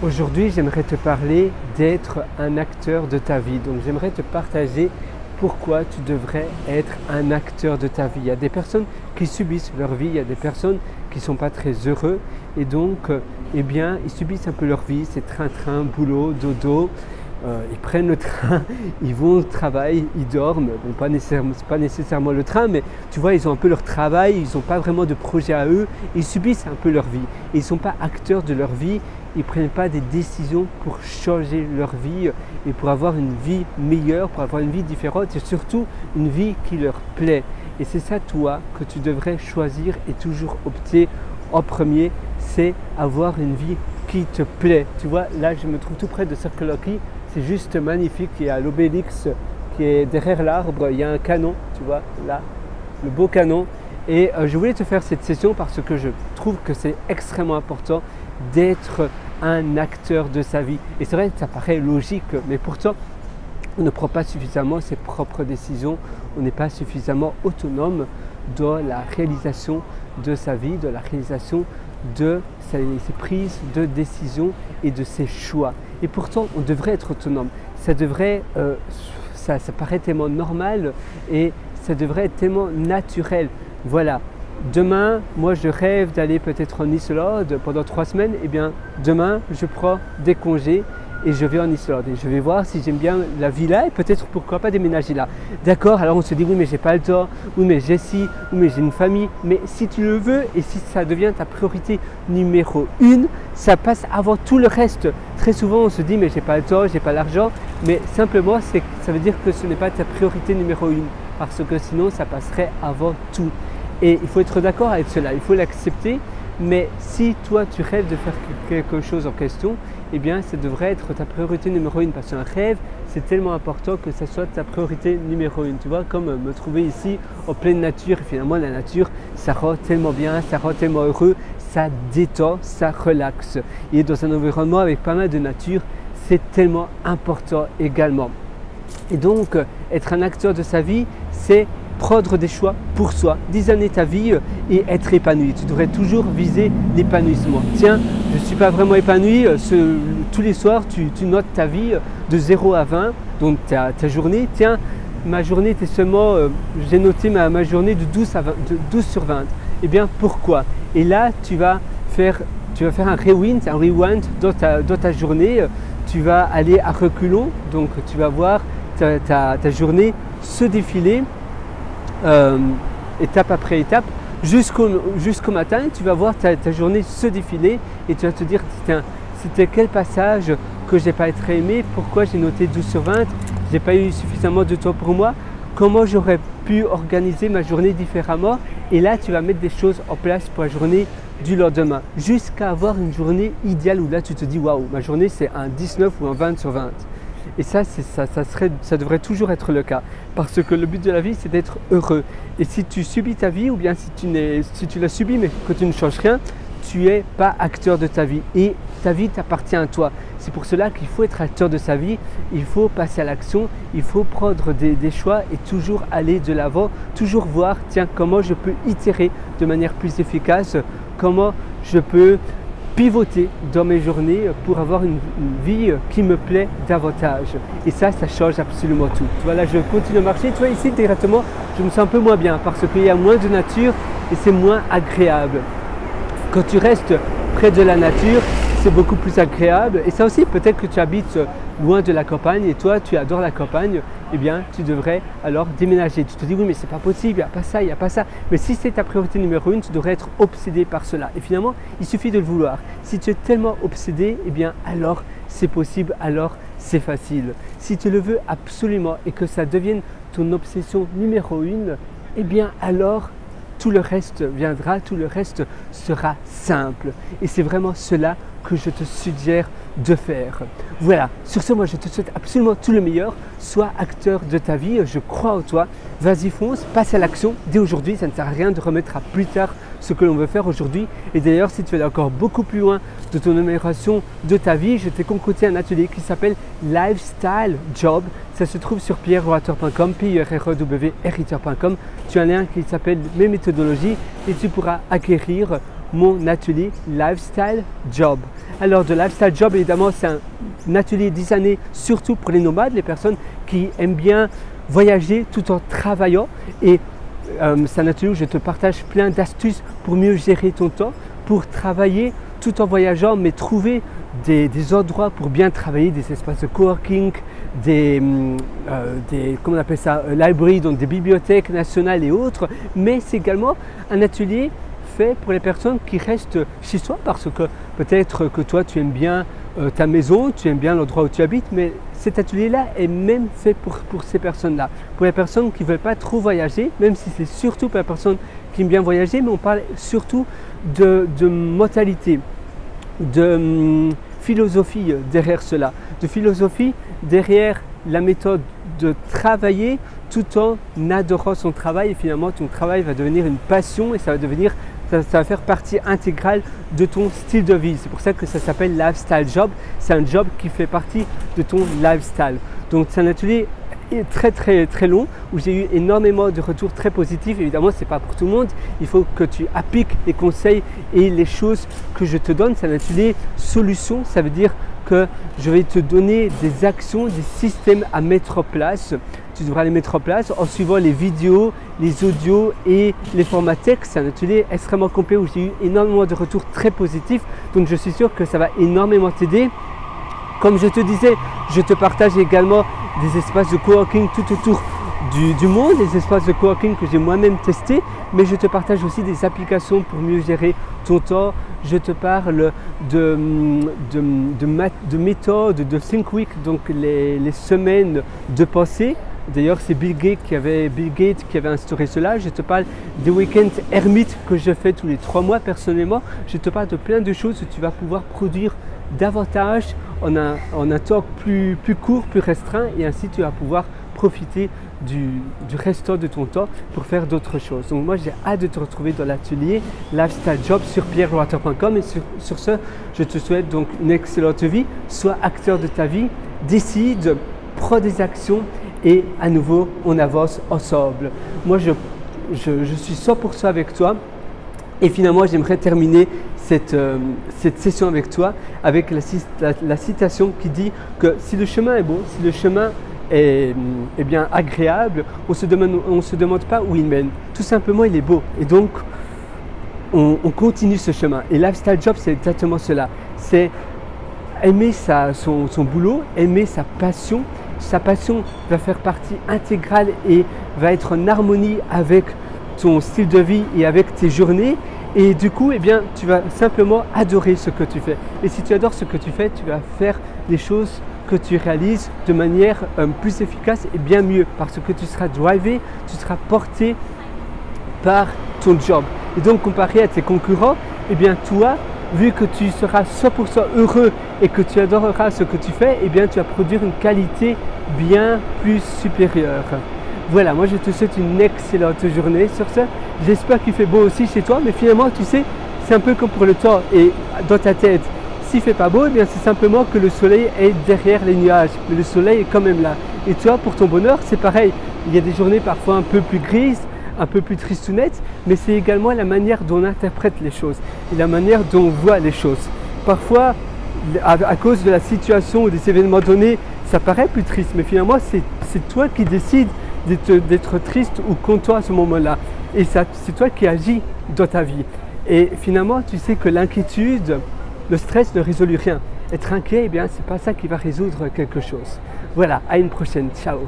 Aujourd'hui, j'aimerais te parler d'être un acteur de ta vie. Donc, j'aimerais te partager pourquoi tu devrais être un acteur de ta vie. Il y a des personnes qui subissent leur vie, il y a des personnes qui ne sont pas très heureux et donc, ils subissent un peu leur vie, c'est train-train, boulot, dodo. Ils prennent le train, ils vont au travail, ils dorment. Bon, pas nécessairement le train, mais tu vois, ils ont un peu leur travail, ils n'ont pas vraiment de projet à eux, ils subissent un peu leur vie. Et ils ne sont pas acteurs de leur vie, ils ne prennent pas des décisions pour changer leur vie et pour avoir une vie meilleure, pour avoir une vie différente et surtout une vie qui leur plaît. Et c'est ça, toi, que tu devrais choisir et toujours opter en premier, c'est avoir une vie qui te plaît. Tu vois, là, je me trouve tout près de Circle K. C'est juste magnifique, il y a l'obélix qui est derrière l'arbre, il y a un canon, tu vois, là, le beau canon. Et je voulais te faire cette session parce que je trouve que c'est extrêmement important d'être un acteur de sa vie. Et c'est vrai que ça paraît logique, mais pourtant, on ne prend pas suffisamment ses propres décisions, on n'est pas suffisamment autonome dans la réalisation de sa vie, de la réalisation de ses prises de décision et de ses choix. Et pourtant, on devrait être autonome. Ça paraît tellement normal et ça devrait être tellement naturel. Voilà. Demain, moi je rêve d'aller peut-être en Islande pendant 3 semaines. Eh bien, demain, je prends des congés et je vais en Islande. Et je vais voir si j'aime bien la vie là et peut-être pourquoi pas déménager là. D'accord, alors on se dit oui mais j'ai pas le temps, oui mais j'ai ci, oui mais j'ai une famille. Mais si tu le veux et si ça devient ta priorité numéro 1, ça passe avant tout le reste. Très souvent on se dit mais j'ai pas le temps, j'ai pas l'argent. Mais simplement ça veut dire que ce n'est pas ta priorité numéro 1 parce que sinon ça passerait avant tout. Et il faut être d'accord avec cela, il faut l'accepter. Mais si toi tu rêves de faire quelque chose en question, eh bien ça devrait être ta priorité numéro 1 parce qu'un rêve c'est tellement important que ça soit ta priorité numéro 1. Tu vois, comme me trouver ici en pleine nature, et finalement la nature ça rend tellement bien, ça rend tellement heureux, ça détend, ça relaxe. Et dans un environnement avec pas mal de nature, c'est tellement important également. Et donc être un acteur de sa vie, c'est prendre des choix pour soi, designer ta vie et être épanoui. Tu devrais toujours viser l'épanouissement. Tiens, je ne suis pas vraiment épanoui. Tous les soirs, tu notes ta vie de 0 à 20, donc ta journée. Tiens, ma journée était seulement, j'ai noté ma journée de 12 sur 20. Eh bien, pourquoi? Et là, tu vas faire un rewind dans ta journée. Tu vas aller à reculons, donc tu vas voir ta journée se défiler. Étape après étape, jusqu'au matin, tu vas voir ta journée se défiler et tu vas te dire c'était quel passage que j'ai pas été aimé, pourquoi j'ai noté 12 sur 20, j'ai pas eu suffisamment de temps pour moi, comment j'aurais pu organiser ma journée différemment. Et là tu vas mettre des choses en place pour la journée du lendemain jusqu'à avoir une journée idéale où là tu te dis waouh, ma journée c'est un 19 ou un 20 sur 20. Et ça devrait toujours être le cas parce que le but de la vie c'est d'être heureux. Et si tu subis ta vie ou bien si tu la subis mais que tu ne changes rien, tu n'es pas acteur de ta vie et ta vie t'appartient à toi. C'est pour cela qu'il faut être acteur de sa vie, il faut passer à l'action, il faut prendre des choix et toujours aller de l'avant, toujours voir tiens comment je peux itérer de manière plus efficace, comment je peux pivoter dans mes journées pour avoir une vie qui me plaît davantage. Et ça change absolument tout. Tu vois, là, je continue à marcher. Tu vois, ici, directement, je me sens un peu moins bien parce qu'il y a moins de nature et c'est moins agréable. Quand tu restes près de la nature, c'est beaucoup plus agréable. Et ça aussi, peut-être que tu habites loin de la campagne et toi, tu adores la campagne, eh bien, tu devrais alors déménager. Tu te dis, oui, mais c'est pas possible, il n'y a pas ça, il n'y a pas ça. Mais si c'est ta priorité numéro 1, tu devrais être obsédé par cela. Et finalement, il suffit de le vouloir. Si tu es tellement obsédé, eh bien, alors c'est possible, alors c'est facile. Si tu le veux absolument et que ça devienne ton obsession numéro 1, eh bien, alors tout le reste viendra, tout le reste sera simple. Et c'est vraiment cela que je te suggère de faire. Voilà, sur ce, moi je te souhaite absolument tout le meilleur. Sois acteur de ta vie, je crois en toi. Vas-y, fonce, passe à l'action dès aujourd'hui. Ça ne sert à rien de remettre à plus tard ce que l'on veut faire aujourd'hui. Et d'ailleurs, si tu veux aller encore beaucoup plus loin de ton amélioration de ta vie, je t'ai concocté un atelier qui s'appelle Lifestyle Job. Ça se trouve sur pierreroateur.com, pierrewriter.com. Tu as un lien qui s'appelle Mes méthodologies et tu pourras acquérir mon atelier Lifestyle Job. Alors de Lifestyle Job, évidemment, c'est un atelier designé surtout pour les nomades, les personnes qui aiment bien voyager tout en travaillant. Et c'est un atelier où je te partage plein d'astuces pour mieux gérer ton temps, pour travailler tout en voyageant, mais trouver des endroits pour bien travailler, des espaces de coworking, comment on appelle ça, library, donc des bibliothèques nationales et autres. Mais c'est également un atelier fait pour les personnes qui restent chez soi, parce que peut-être que toi tu aimes bien ta maison, tu aimes bien l'endroit où tu habites, mais cet atelier-là est même fait pour ces personnes-là, pour les personnes qui ne veulent pas trop voyager, même si c'est surtout pour les personnes qui aiment bien voyager, mais on parle surtout de mentalité, de philosophie derrière cela, de philosophie derrière la méthode de travailler tout en adorant son travail, et finalement ton travail va devenir une passion et ça va faire partie intégrale de ton style de vie. C'est pour ça que ça s'appelle Lifestyle Job. C'est un job qui fait partie de ton lifestyle. Donc c'est un atelier très long où j'ai eu énormément de retours très positifs. Évidemment, ce n'est pas pour tout le monde. Il faut que tu appliques les conseils et les choses que je te donne. C'est un atelier solution. Ça veut dire que je vais te donner des actions, des systèmes à mettre en place. Tu devras les mettre en place en suivant les vidéos, les audios et les formats texte. C'est un atelier extrêmement complet où j'ai eu énormément de retours très positifs. Donc je suis sûr que ça va énormément t'aider. Comme je te disais, je te partage également des espaces de coworking tout autour du monde, des espaces de coworking que j'ai moi-même testés, mais je te partage aussi des applications pour mieux gérer ton temps. Je te parle de méthodes, de Think Week, donc les semaines de pensée. D'ailleurs, c'est Bill Gates qui avait instauré cela. Je te parle des week-ends ermites que je fais tous les 3 mois personnellement. Je te parle de plein de choses où tu vas pouvoir produire davantage en un temps plus court, plus restreint, et ainsi tu vas pouvoir profiter du restant de ton temps pour faire d'autres choses. Donc moi j'ai hâte de te retrouver dans l'atelier Lifestyle Job sur pierrewater.com, et sur ce, je te souhaite donc une excellente vie. Sois acteur de ta vie, décide, prends des actions et à nouveau on avance ensemble. Moi je suis 100% avec toi, et finalement j'aimerais terminer cette session avec toi avec la citation qui dit que si le chemin est beau, si le chemin est bien agréable, on se demande pas où il mène. Tout simplement, il est beau. Et donc, on continue ce chemin. Et Lifestyle Job, c'est exactement cela. C'est aimer son boulot, aimer sa passion. Sa passion va faire partie intégrale et va être en harmonie avec ton style de vie et avec tes journées. Et du coup, eh bien, tu vas simplement adorer ce que tu fais. Et si tu adores ce que tu fais, tu vas faire les choses que tu réalises de manière plus efficace et bien mieux, parce que tu seras drivé, tu seras porté par ton job. Et donc, comparé à tes concurrents, eh bien, toi, vu que tu seras 100% heureux et que tu adoreras ce que tu fais, eh bien, tu vas produire une qualité bien plus supérieure. Voilà, moi je te souhaite une excellente journée sur ça. J'espère qu'il fait beau aussi chez toi, mais finalement, tu sais, c'est un peu comme pour le temps et dans ta tête. S'il ne fait pas beau, eh bien c'est simplement que le soleil est derrière les nuages, mais le soleil est quand même là. Et toi, pour ton bonheur, c'est pareil. Il y a des journées parfois un peu plus grises, un peu plus tristounettes, mais c'est également la manière dont on interprète les choses et la manière dont on voit les choses. Parfois, à cause de la situation ou des événements donnés, ça paraît plus triste, mais finalement, c'est toi qui décides d'être triste ou content à ce moment-là. Et c'est toi qui agis dans ta vie. Et finalement, tu sais que l'inquiétude, le stress ne résout rien. Être inquiet, eh bien, c'est pas ça qui va résoudre quelque chose. Voilà, à une prochaine. Ciao.